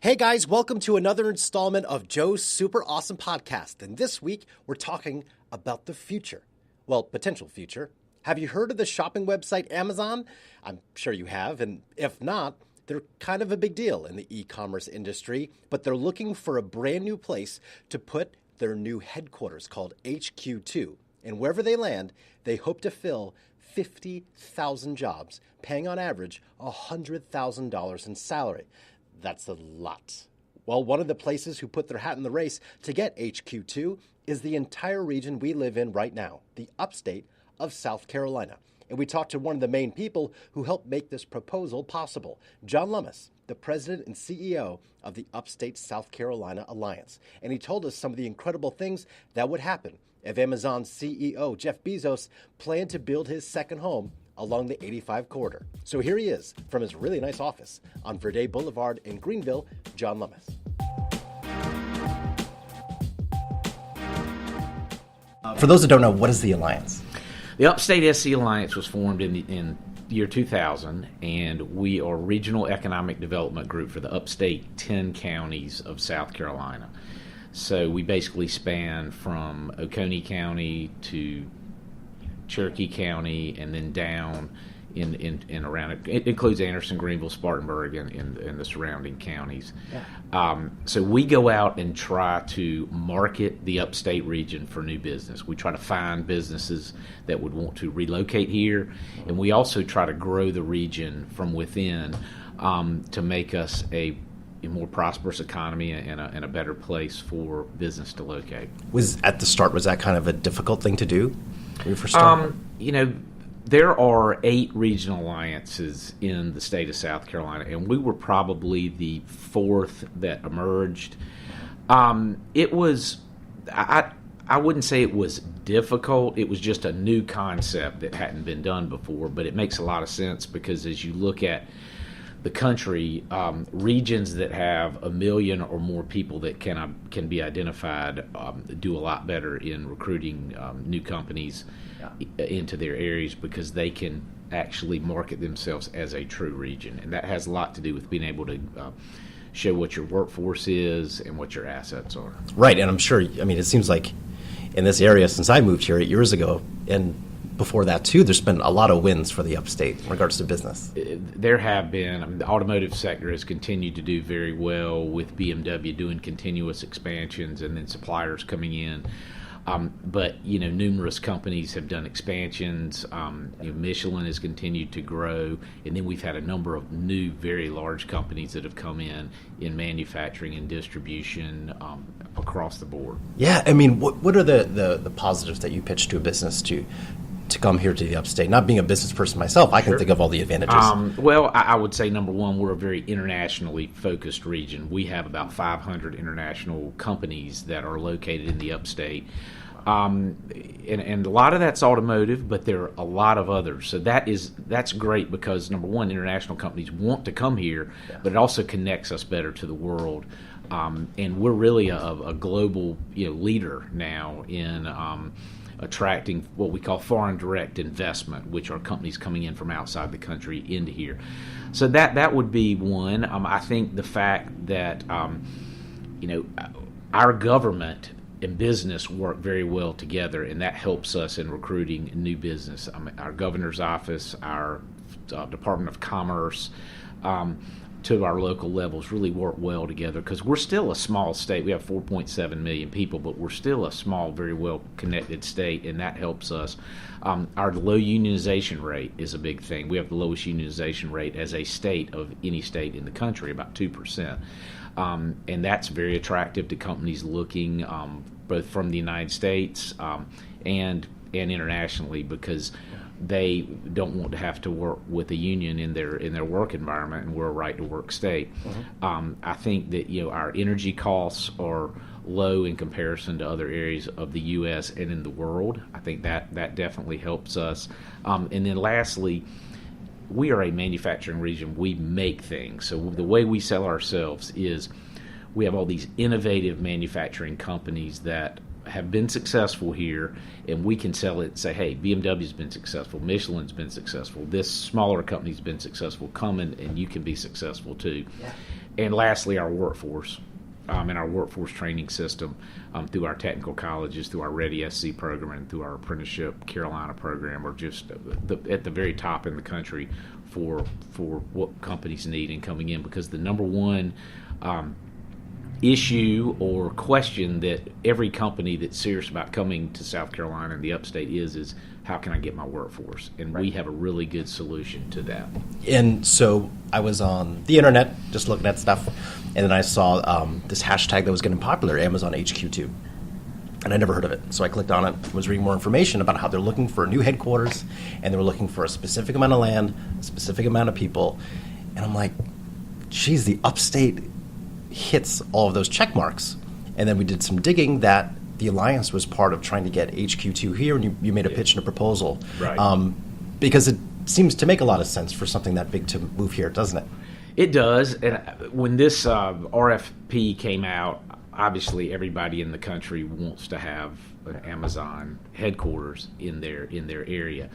Hey guys, welcome to another installment of Joe's Super Awesome Podcast. And this week, we're talking about the future. Well, potential future. Have you heard of the shopping website Amazon? I'm sure you have, and if not, they're kind of a big deal in the e-commerce industry, but they're looking for a brand new place to put their new headquarters called HQ2. And wherever they land, they hope to fill 50,000 jobs, paying on average $100,000 in salary. That's a lot. Well, one of the places who put their hat in the race to get HQ2 is the entire region we live in right now, the upstate of South Carolina. And we talked to one of the main people who helped make this proposal possible, John Lummis, the president and CEO of the Upstate South Carolina Alliance. And he told us some of the incredible things that would happen if Amazon's CEO, Jeff Bezos, planned to build his second home along the 85 corridor. So here he is from his really nice office on Verde Boulevard in Greenville, John Lummis. For those that don't know, what is the Alliance? The Upstate SC Alliance was formed in year 2000, and we are a regional economic development group for the upstate 10 counties of South Carolina. So we basically span from Oconee County to Cherokee County, and then down in around it. It includes Anderson, Greenville, Spartanburg, and the surrounding counties. Yeah. So we go out and try to market the upstate region for new business. We try to find businesses that would want to relocate here, and we also try to grow the region from within to make us a more prosperous economy and a better place for business to locate. Was that kind of a difficult thing to do? When you first started? There are 8 regional alliances in the state of South Carolina, and we were probably the 4th that emerged. It was, I wouldn't say it was difficult. It was just a new concept that hadn't been done before, but it makes a lot of sense because as you look at the country, regions that have 1 million or more people that can be identified do a lot better in recruiting new companies into their areas because they can actually market themselves as a true region. And that has a lot to do with being able to show what your workforce is and what your assets are. Right, and I'm sure, it seems like in this area, since I moved here 8 years ago, and before that, too, there's been a lot of wins for the upstate in regards to business. There have been. The automotive sector has continued to do very well with BMW doing continuous expansions and then suppliers coming in. But numerous companies have done expansions. Michelin has continued to grow. And then we've had a number of new, very large companies that have come in manufacturing and distribution across the board. Yeah, what are the positives that you pitch to a business to come here to the upstate? Not being a business person myself, I can think of all the advantages. Well, I would say, number one, we're a very internationally focused region. We have about 500 international companies that are located in the upstate. And a lot of that's automotive, but there are a lot of others. So that's great because, number one, international companies want to come here, but it also connects us better to the world. And we're really a global leader now in attracting what we call foreign direct investment, which are companies coming in from outside the country into here. So that would be one. I think the fact that our government and business work very well together, and that helps us in recruiting new business. Our governor's office, our Department of Commerce, to our local levels really work well together because we're still a small state. We have 4.7 million people, but we're still a small, very well-connected state, and that helps us. Our low unionization rate is a big thing. We have the lowest unionization rate as a state of any state in the country, about 2%. And that's very attractive to companies looking both from the United States and internationally because they don't want to have to work with a union in their work environment, and we're a right-to-work state. Mm-hmm. I think that our energy costs are low in comparison to other areas of the U.S. and in the world. I think that definitely helps us. And then lastly, we are a manufacturing region. We make things. So the way we sell ourselves is we have all these innovative manufacturing companies that have been successful here, and we can sell it and say, hey, BMW's been successful, Michelin's been successful, this smaller company's been successful, come and you can be successful too. Yeah. And lastly, our workforce. And our workforce training system through our technical colleges, through our Ready SC program, and through our apprenticeship Carolina program are just at the very top in the country for what companies need in coming in. Because the number one issue or question that every company that's serious about coming to South Carolina and the upstate is how can I get my workforce? And we have a really good solution to that. And so I was on the internet just looking at stuff, and then I saw this hashtag that was getting popular, Amazon HQ2. And I never heard of it. So I clicked on it, was reading more information about how they're looking for a new headquarters, and they were looking for a specific amount of land, a specific amount of people. And I'm like, geez, the upstate hits all of those check marks. And then we did some digging that the Alliance was part of trying to get HQ2 here, and you made a pitch and a proposal. Right. Because it seems to make a lot of sense for something that big to move here, doesn't it? It does. And when this RFP came out, obviously everybody in the country wants to have an Amazon headquarters in their area.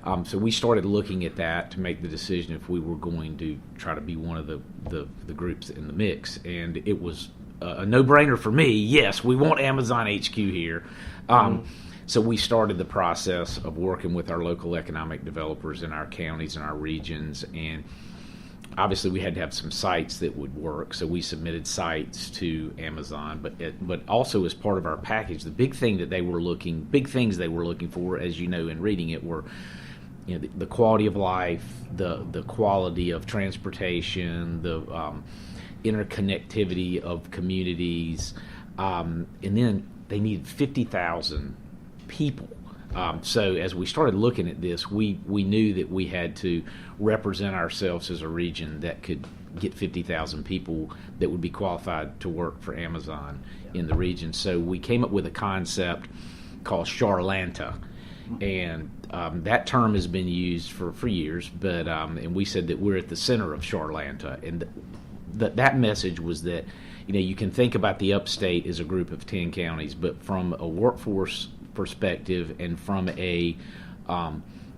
Right. So we started looking at that to make the decision if we were going to try to be one of the groups in the mix. And it was a no-brainer for me. Yes, we want Amazon HQ here. So we started the process of working with our local economic developers in our counties and our regions, and obviously we had to have some sites that would work. So we submitted sites to Amazon, but also as part of our package, the big things they were looking for, as you know in reading it, were the quality of life, the quality of transportation, the interconnectivity of communities, and then they needed 50,000 people. So as we started looking at this, we knew that we had to represent ourselves as a region that could get 50,000 people that would be qualified to work for Amazon in the region. So we came up with a concept called Charlanta, and that term has been used for years, but and we said that we're at the center of Charlanta, and that message was that you can think about the upstate as a group of 10 counties, but from a workforce perspective and from a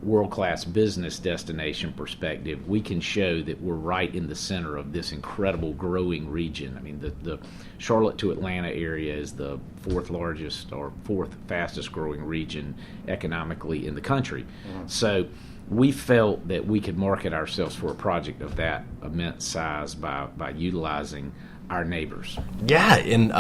world-class business destination perspective, we can show that we're right in the center of this incredible growing region. I mean, the Charlotte to Atlanta area is the fourth largest or fourth fastest growing region economically in the country. So we felt that we could market ourselves for a project of that immense size by utilizing our neighbors. Yeah, and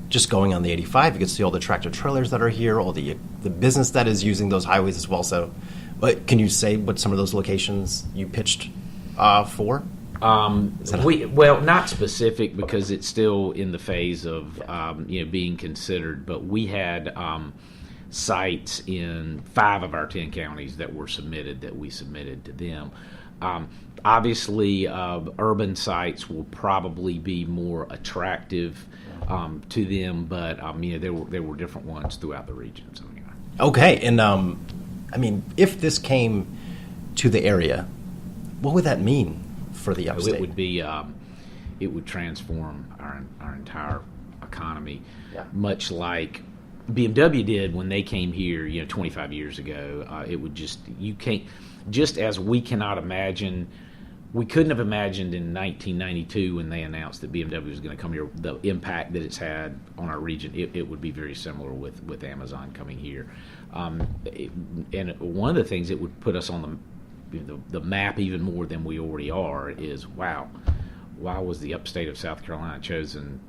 just going on the 85, you can see all the tractor trailers that are here, all the business that is using those highways as well. So, but can you say what some of those locations you pitched for? Well, not specific because it's still in the phase of being considered. But we had sites in 5 of our 10 counties that were submitted that we submitted to them. Obviously, urban sites will probably be more attractive to them, but there were different ones throughout the region. So, anyway. Okay, and I mean, if this came to the area, what would that mean for the upstate? It would be it would transform our entire economy, much like BMW did when they came here 25 years ago. It would just as we cannot imagine. We couldn't have imagined in 1992 when they announced that BMW was going to come here, the impact that it's had on our region. It would be very similar with Amazon coming here. And one of the things that would put us on the map even more than we already are is, wow, why was the upstate of South Carolina chosen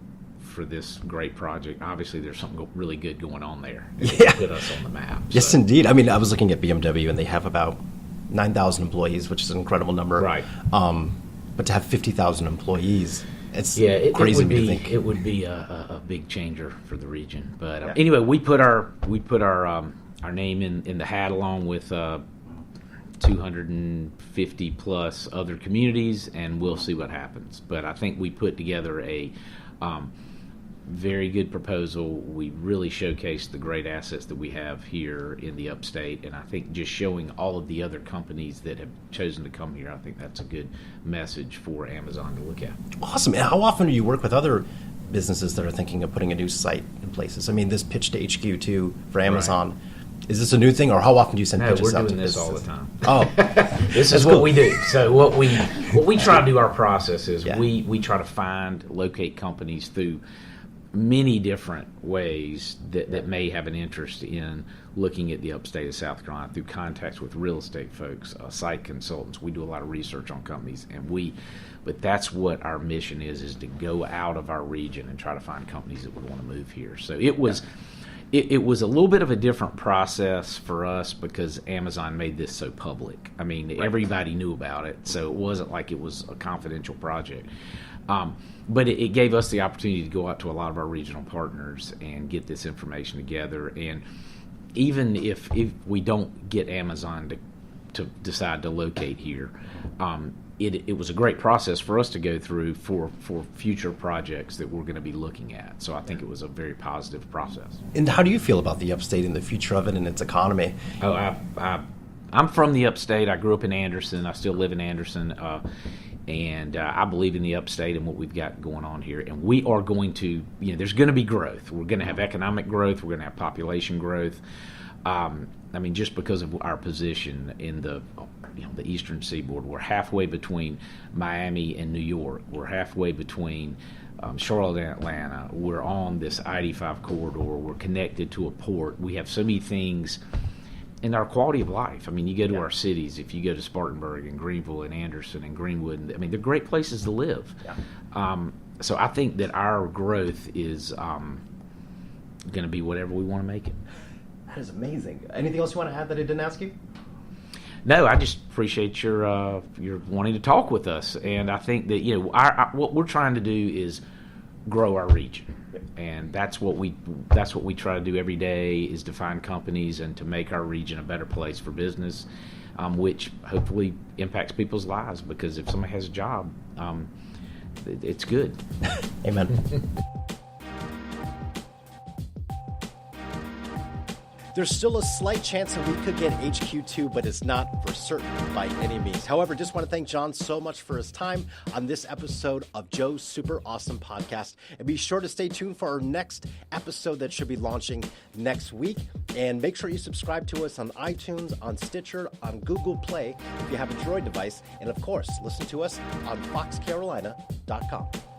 for this great project? Obviously, there's something really good going on there. It would put us on the map. Yes, so. Indeed. I mean, I was looking at BMW, and they have about 9,000 employees, which is an incredible number. Right. But to have 50,000 employees, it's crazy to think. It would be a big changer for the region. But anyway, we put our name in the hat along with 250 plus other communities, and we'll see what happens. But I think we put together a very good proposal. We really showcased the great assets that we have here in the upstate, and I think just showing all of the other companies that have chosen to come here, I think that's a good message for Amazon to look at. Awesome. And how often do you work with other businesses that are thinking of putting a new site in places? I mean, this pitch to HQ2 for Amazon, Is this a new thing, or how often do you send No, pitches we're out doing to this all businesses? the time. Oh, This is what we do. So what we try to do, our process is Yeah. we try to locate companies through many different ways that may have an interest in looking at the upstate of South Carolina, through contacts with real estate folks, site consultants. We do a lot of research on companies, but that's what our mission is to go out of our region and try to find companies that would want to move here. So it was. It was a little bit of a different process for us because Amazon made this so public. I mean, everybody knew about it, so it wasn't like it was a confidential project. But it gave us the opportunity to go out to a lot of our regional partners and get this information together. And even if we don't get Amazon to decide to locate here, it was a great process for us to go through for future projects that we're going to be looking at. So I think it was a very positive process. and how do you feel about the upstate and the future of it and its economy? Oh, I'm from the upstate. I grew up in Anderson. I still live in Anderson. And I believe in the upstate and what we've got going on here. And we are going to, there's going to be growth. We're going to have economic growth. We're going to have population growth. Just because of our position in the eastern seaboard, we're halfway between Miami and New York. We're halfway between Charlotte and Atlanta. We're on this I-85 corridor. We're connected to a port. We have so many things. And our quality of life. You go to our cities. If you go to Spartanburg and Greenville and Anderson and Greenwood, they're great places to live. Yeah. So I think that our growth is going to be whatever we want to make it. That is amazing. Anything else you want to add that I didn't ask you? No, I just appreciate your wanting to talk with us, and I think that what we're trying to do is grow our region, and that's what we try to do every day, is to find companies and to make our region a better place for business, which hopefully impacts people's lives, because if somebody has a job, it's good. Amen. There's still a slight chance that we could get HQ2, but it's not for certain by any means. However, just want to thank John so much for his time on this episode of Joe's Super Awesome Podcast. And be sure to stay tuned for our next episode that should be launching next week. And make sure you subscribe to us on iTunes, on Stitcher, on Google Play if you have a Droid device. And of course, listen to us on foxcarolina.com.